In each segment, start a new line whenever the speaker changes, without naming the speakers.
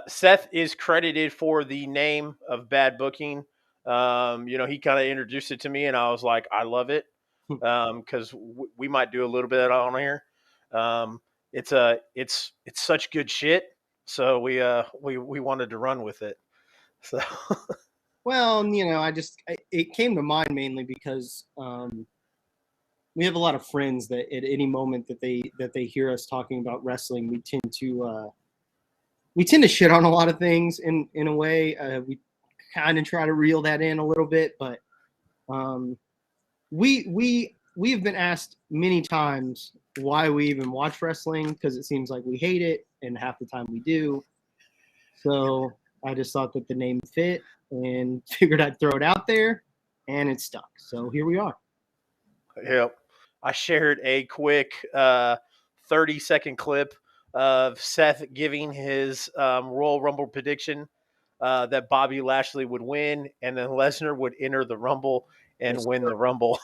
Seth is credited for the name of Bad Booking. He kind of introduced it to me, and I was like, I love it, because we might do a little bit on here. It's such good shit, so we wanted to run with it. So,
well, it came to mind mainly because we have a lot of friends that at any moment that they hear us talking about wrestling, we tend to shit on a lot of things in a way. We kind of try to reel that in a little bit, but we have been asked many times why we even watch wrestling, because it seems like we hate it, and half the time we do. So I just thought that the name fit and figured I'd throw it out there, and it stuck. So here we are.
Yep. I shared a quick 30-second clip of Seth giving his Royal Rumble prediction that Bobby Lashley would win, and then Lesnar would enter the Rumble and win the Rumble.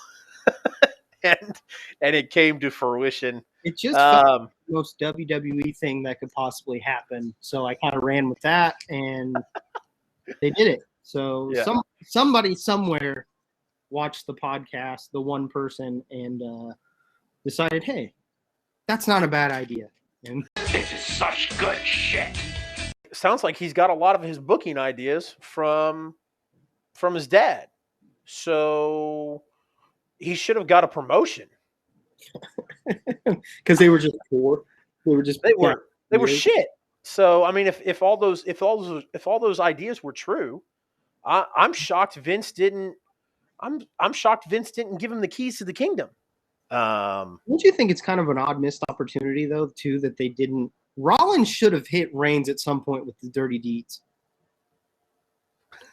and it came to fruition.
It just felt like the most WWE thing that could possibly happen. So I kind of ran with that, and they did it. So
yeah.
Somebody somewhere watched the podcast, the one person, and decided, hey, that's not a bad idea. And
this is such good shit.
Sounds like he's got a lot of his booking ideas from his dad. So he should have got a promotion.
Because they were just poor. They
were shit. So I mean, if all those ideas were true, I'm shocked Vince didn't. I'm shocked Vince didn't give him the keys to the kingdom.
Don't you think it's kind of an odd missed opportunity though, too, that they didn't? Rollins should have hit Reigns at some point with the dirty deeds.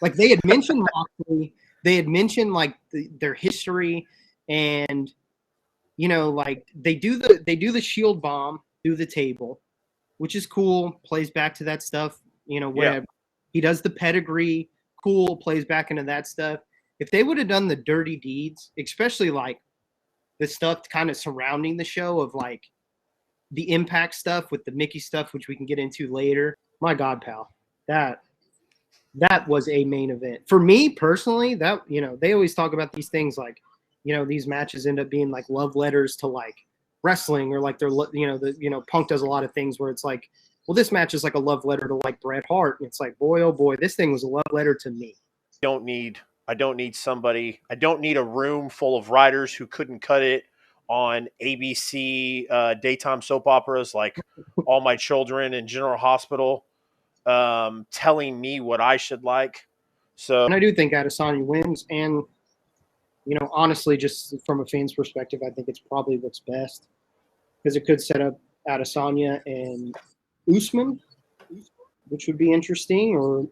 Like they had mentioned Moxley, they had mentioned like their history, and like they do the shield bomb through the table, which is cool. Plays back to that stuff. Whatever. He does the pedigree. Cool. Plays back into that stuff. If they would have done the dirty deeds, especially like the stuff kind of surrounding the show of like the Impact stuff with the Mickey stuff, which we can get into later. My God, pal, that was a main event for me personally. That they always talk about these things like these matches end up being like love letters to like wrestling, or like they're Punk does a lot of things where it's like, well, this match is like a love letter to like Bret Hart, and it's like, boy, oh boy, this thing was a love letter to me.
I don't need a room full of writers who couldn't cut it on ABC daytime soap operas like All My Children and General Hospital, telling me what I should like. So,
and I do think Adesanya wins, and honestly, just from a fan's perspective, I think it's probably what's best, because it could set up Adesanya and Usman, which would be interesting, or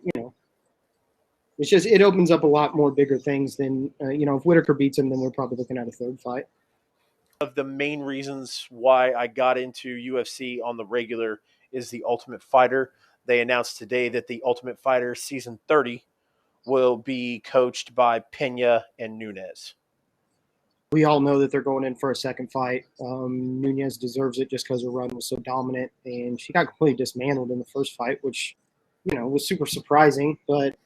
it's just, it opens up a lot more bigger things than, if Whitaker beats him, then we're probably looking at a third fight.
Of the main reasons why I got into UFC on the regular is the Ultimate Fighter. They announced today that the Ultimate Fighter Season 30 will be coached by Pena and Nunes.
We all know that they're going in for a second fight. Nunes deserves it just because her run was so dominant, and she got completely dismantled in the first fight, which, was super surprising, but